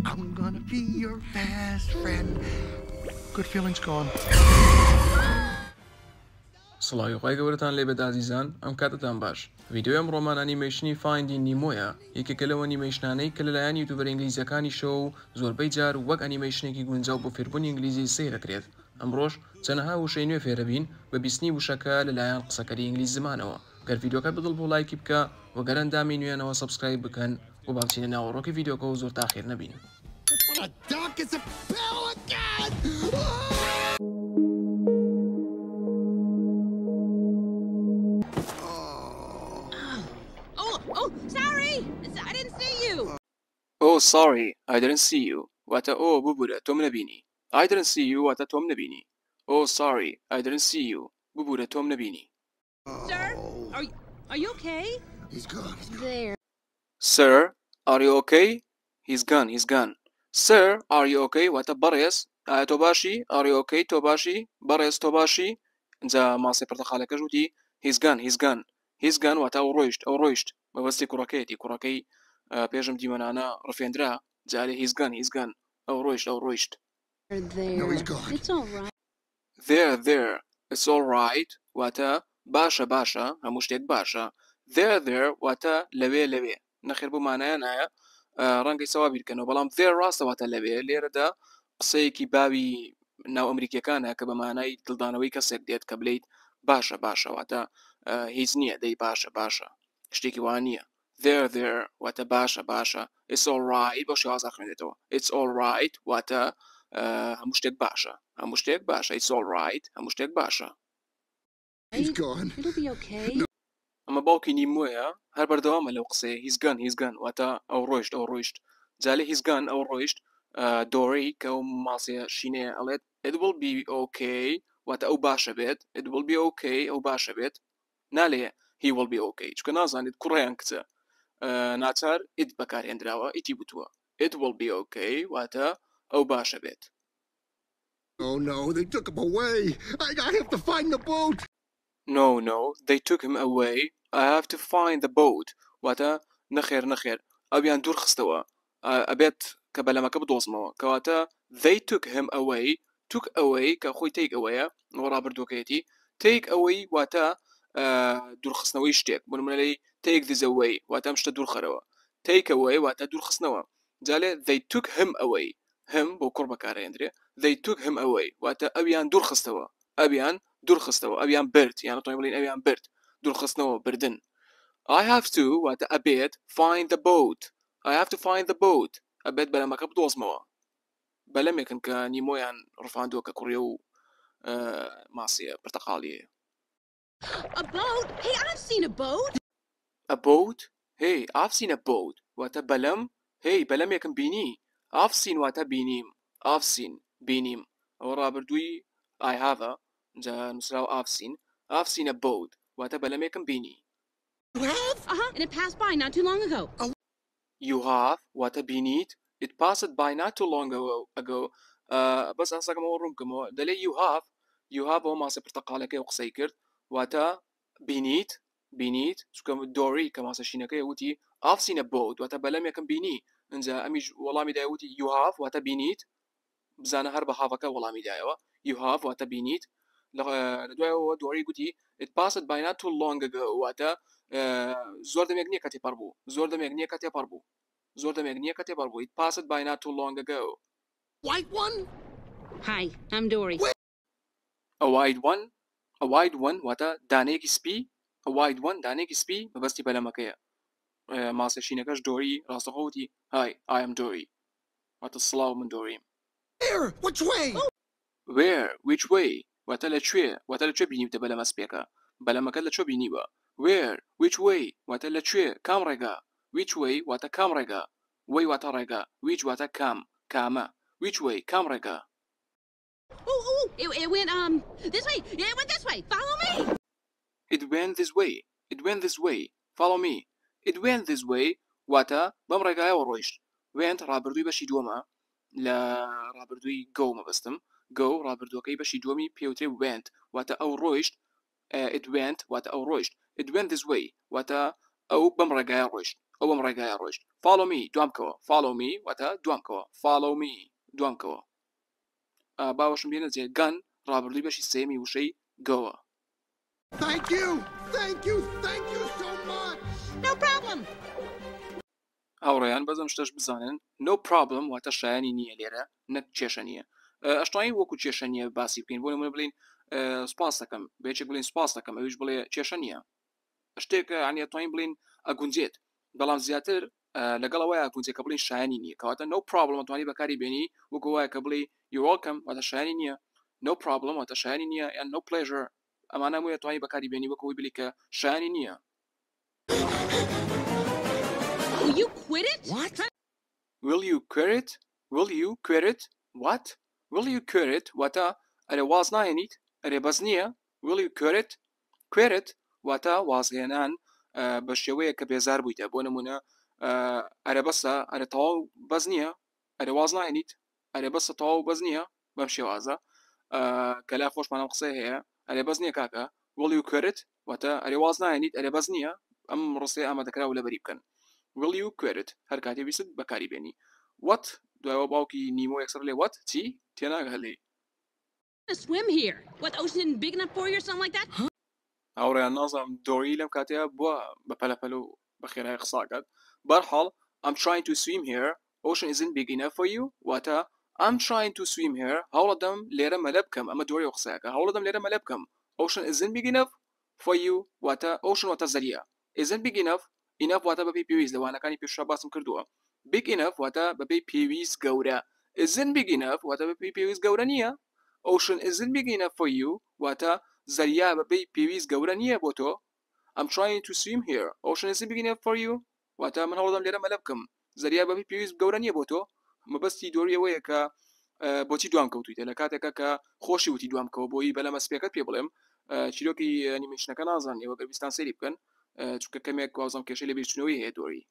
I'm gonna be your best friend. Good feelings gone. سڵاوی خۆی گەورەتان لێبێت ئازیزان ئەم کاتتان باش ڤیددیۆ ئەمڕۆمان ئەنیمەیشنی فایندین نیمۆیە یەکێکە لەو ئەنیمەیشنانەی کە لەلایەن یوتیوبەر ئینگلیزیەکانی شۆ و زۆربەی جار وەک ئەنیمەیشنێکی گونجاو بۆ فێربوونی ئینگلیزی سەیر دەکرێت ئەمڕۆژ چەندەها وشەی نوێ فێرەبین بە بیستنی وشەکە لەلایەن قسەکەری ئینگلیزی زمانەوە گەر ڤیددیۆکە بدڵ بۆ لایکی بکە و گەرەندامی نوێنەوە سەبسکرایب بکەن و باچینە ناوەڕۆکی ڤیددیۆکە و زۆر تاخیر نەبین. Oh, sorry, I didn't see you. واتە oh ببوورە تۆم نەبینی. I didn't see you واتە تۆم نەبینی. Oh, sorry, I didn't see you. ببوورە تۆم نەبینی. Sir, are you okay? He's gone. There. Sir, are you okay? He's gone. Sir, are you okay? واتە بەڕێز تۆ باشی؟ Are you okay? تۆ باشی؟ بەڕێز تۆ باشی؟ اینجا ماسەی پرتەقالەکەش وتی he's gone واتە ئەو ڕۆیشت بەبەستی کوڕەکەی پێشم دیمەنانە ڕفێندرا جارێ he's gone ئەو ڕۆیشت. There. No, he's gone. It's all right. There, it's all right واتە باشە هەموو شتێک باشە. There واتە لەوێ نەخێر بۆ مانایە نایە ڕەنگەی سەوابی بکەنەوە بەڵام there ڕاستە واتە لەوێ لێرەدا قسەیەکی باوی ناو ئەمریکیەکانە کە بە مانای دڵدانەوەی کەسێک دێت کە بڵیت باشە واتە هیچ نییە دەی باشە شتێکی وان نییە. There واتە باشە it's all right بۆ شێوازە خوێنێتەوە it's all right واتە هەموو شتێک باشە it's all right هەموو شتێک باشە. He's gone. It'll be okay. ئەمە باوکی نیمۆیە هەر بەردەوامە لەو قسەیە he's gone واتە ئەو ڕۆیشت جالێ he's gone ئەو ڕۆیشت دۆڕی کە ئەو ماسیە شینەیە ئەڵێت it will be okay واتە ئەو باشە بێت it will be okay ئەو باشە بێت نالێ he will be okay چکە نازانێت کوڕیان کچە ناچار it بەکارهێنراوە ئیتی بوتووە it will be okay واتە ئەو باشە بێت. Oh no, they took him away. I have to find the boat. No, they took him away. I have to find the boat. واتە نەخێر ئەویان دوور خستەوە ئەبێت کە بەلەمەکە بدۆزمەوە کەواتە they took him away کە خۆی take awayە ئەوە ڕابردووەکەیەتی take away واتە دوورخستنەوەی شتێک بنمونەی take this away واتە ئەم شتە دوورخەرەوە take away واتە دوورخستنەوە جالێ they took him away him بۆ کوڕ بەکارهێنرێ they took him away واتە ئەویان دوورخستەوە ئەویان برد یان تۆی بڵین ئەویان برد دوورخستنەوە بردن. I have to واتە ئەبێت find the boat ئەبێت بەلەمەکە بدۆزمەوە بەلەمێکن کە نیمۆیان ڕفاندووە کە کوڕێ و ماسیە پرتەقاڵیە. A boat? Hey, I've seen a boat. A boat? Hey, I've seen a boat. واتە بەلەم hey بەلەمێکم بینی. I've seen واتە بینیم ئەوە ڕابردووی I have جا نووسراو I've seen a boat واتە بەلەمێکم بینی. You have? And it passed by not too long ago. You have واتە بینیت it passed by not too long ago بەس ئەسەکەمەوە ڕوونکەمەوە دەلێ you have ئەو ماسە پرتەقالەکەی و قسەی کرد واتە بینیت چکە دۆری کە ماسە شینەکەی وتی I've seen a boat واتە بەلەمێکم بینی ئەنجا ئەمیش وەڵامی دایوتی you have واتە بینیت بزانە هەر بە هاوەکە وەڵامی دایەوە you have واتە بینیت لە دوایەوە دۆری گوتی it passed by not too long ago واتە زۆر دەمێک نییە کە تێپەڕ بوو it passed by not too long ago. White one? Hi, I'm Dory. A wide one واتە دانەیەکی سپی بەبەستی بەلەمەکەیە ماسە شینەکەش دۆری ڕاستەخۆوتی hi I am Dory واتە سڵاو من دۆریم. Where which way واتە لەکوێ بینیوتە بەلەمە سپێکە بەلەمەکەت لەکوێ بینیوە where which way واتە لەکوێ کام ڕێگا which way واتە کام ڕێگا way واتە ڕێگا which واتە کامە which way کام ڕێگا. It went this way. It went this way. Follow me. It went this way. Follow me. It went this way واتە بەم ڕێگایەوە ڕۆیشت went ڕابردووی بەشی دووەمە لە ڕابردووی go مەبەستم go ڕابردووەکەی بەشی دووەمی پێوترێ went واتە ئەو ڕۆیشت it went واتە ئەو ڕۆیشت it went this way واتە ئەو بەم ڕێگایە ڕۆیشت ئەوەم ڕێگایە ڕۆیشت. Follow me دوامکەوە. Follow me واتە دوامکەوە. Follow me دوامکەوە. باوەشم بێنە جێ gun ڕابردووی بەشی سێمی وشەی گۆوە. Thank you! Thank you! Thank you so much! No problem. هاوڕێیان بەزم شتەش بزانن no problem واتە شایانی نییە لێرە نەک کێشە نییە. ئەشتایی وەکو کێشە نییە باسی بکەین بۆ نمونە بڵین سپاس دەکەم بێچێک بڵین سپاس دەکەم ئەویش بڵێ کێشە نییە. شتێکە عنی توانین بڵین ئەگونجێت بەڵام زیاتر لەگەڵ ئەوەیە ئەگونجێکە بڵین شایانی نییە کەواتە no problem توانی بەکاری بێنی وەکو وایە کە بڵێ you're welcome واتە شایانی نییە no problem واتە شایانی نییە یان no pleasure ئەمانە هەموویە توانی بەکاری بێنی وەکەوەی بڵی کە شایانی نییە. Will you quit it? What? Will you quit it? Will you quit it? What? Will you quit it? واتە ئەرێ واز ناهێنیت ئەرێ بەس نییە. Will you quit it? Quit it واتە وازهێنان بە شێوەیە کە بێزار بوویتە بۆ نمونە ئەرێ بەسە ئەرێ تەواو بەس نییە ئەرێ واز ناهێنیت ئەرێ بەسە تەواو بەس نییە بەم شێوازە کە لا خۆشمانم قسەی هەیە ئەرێ بەس نییە کاکە. Will you quit it? واتە ئەرێ واز ناهێنیت ئەرێ بەس نییە ئەم ڕستەی ئامادەکراوە لەبەری بکەن. Will you quit it? هەر کاتێ بیست بەکاری بێنی. What دوایەوە باوکی نیمۆ یەکسەر لێ what چی تێناگەلێ. Swim here. What, the ocean isn't big enough for you or something like that? هاوڕێیان نازانم دۆری لەم کاتەیە بووە بە پەلەپەل و بە خێرای قساکات. بەرحاڵ I'm trying to swim here. Ocean isn't big enough for you. واتە I'm trying to swim here. هەوڵەدەم لێرە مەلە بکەم ئەمە دۆری قسەکە هەوڵەدەم لێرە مەلە بکەم. Ocean isn't big enough for you. واتە ocean واتە زەریە. Isn't big enough. Enough واتە بەپێی پێویست لەوانەکانی پێشتر باسم کردووە. Big enough واتە بەپێی پێویست گەورە. Isn't big enough واتە بەپێی پێویست گەورە نییە. Ocean isn't big enough for you واتە زەریا بەپێی پێویست گەورە نییە بۆ تۆ. I'm trying to swim here. Ocean isn't big enough for you واتە من هەوڵدەم لێرە مەلە بکەم زەریا بەپێی پێویست گەورە نییە بۆ تۆ. مەبەستی دۆریەوەیە کە بۆچی دوام کەوتویتە لە کاتێکە کە خۆشی وتی دوامکەوە بۆی بەلەمە سپێکت پێ بڵێم چیرۆکی ئەنیمێشنەکە نازانێ وەگەر بیستان سەیری بکەن چونکە کەمێک وازم کێشەی لە بیرچنەوەی هەیە دۆری.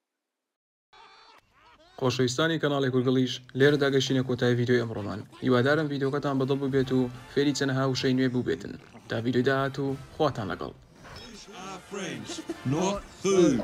خۆشەویستانی کەناڵی کورگڵیش لێرەدا گەشتینە کۆتای ڤیدیۆی ئەمڕۆمان. هیوادارم ڤیدیۆکەتان بەدڵ ببێت و فێری چەندەها وشەی نوێ بووبێتن. تا ڤیدیۆی داهات و خواتان لەگەڵ. Not food.